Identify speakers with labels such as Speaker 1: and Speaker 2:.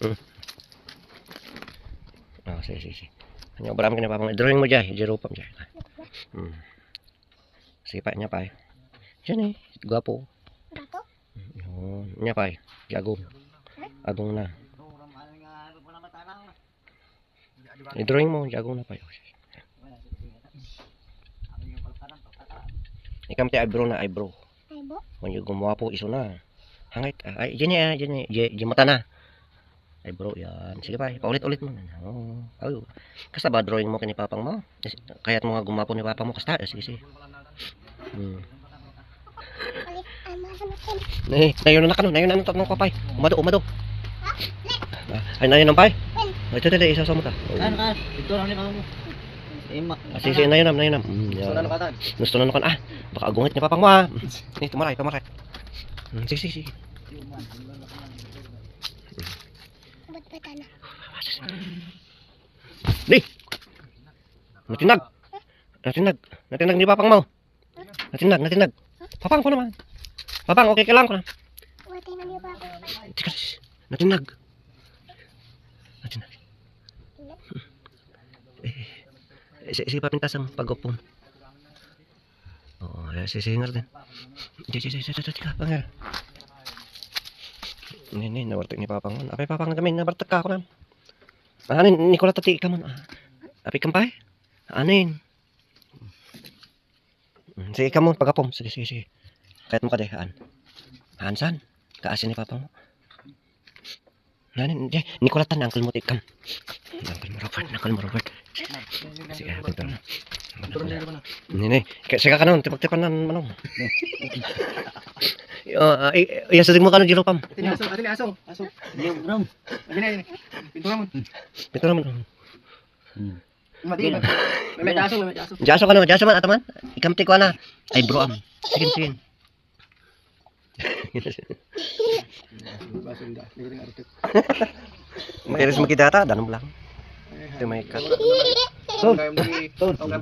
Speaker 1: Oh, sige. Ano ba kami kinapapang drawing mo dyan, jerupam dyan. Sige pa, niya pa eh. Diyan eh, gwapo.
Speaker 2: Gato?
Speaker 1: Yun, niya pa eh. Agong. Agong na. I-drawing mo, agong na pa yun. Ikam ti eyebrow na eyebrow.
Speaker 2: Aybo?
Speaker 1: Kung yung gumawa po, iso na. Hangit, ay, dyan mata na. Eyebrow, yan. Sige pa, paulit-ulit mo. Oh. Kasta ba drawing mo kinipapang mo? Kaya't mga gumapo ni papa mo, kasta. Sige.
Speaker 2: Balik. Ay, masamot ko.
Speaker 1: Nayon na ng papay. Umado. Ay, nayon ng pay. Ito, isasaw mo ta.
Speaker 3: Kan, ito lang ni mo.
Speaker 1: Sige, nayon na. Gusto na nukan. Baka agungit ni papang mo ha. Tumaray. Sige.
Speaker 2: Ba't bata na? Natinag
Speaker 1: ni papang mo. Natinag. Papang ko naman. Papang, okay ka lang ko na.
Speaker 2: Watay na niyo ba ako?
Speaker 1: Natinag. Sige papintas ang pag-upon. Oo, sisinger din. Sige, pangal. Nini, nawartik ni papang mo. Apay papang kami, nawartik ka ako na. Anin, Nicola tati ka mo. Apay kampay? Anin. Sige ka mo, pag-upon. Sige. Kahit mo ka dehaan. Hansan, kaasin ni papang mo. Nanin, Nicola tan, uncle mo tikam. Uncle mo Robert. Sige, pinto na. Nini, sige ka nun, tipag-tipan na manong. Iyasadig mo ka nun, Jerupam.
Speaker 3: Asong. Ram.
Speaker 1: Pinto naman.
Speaker 3: May daso.
Speaker 1: Jaso ka naman, ataman. Ikamti ko na. Ay, bro, Sige. May iris makidata, danong lang. Ito may kat.
Speaker 3: Ton.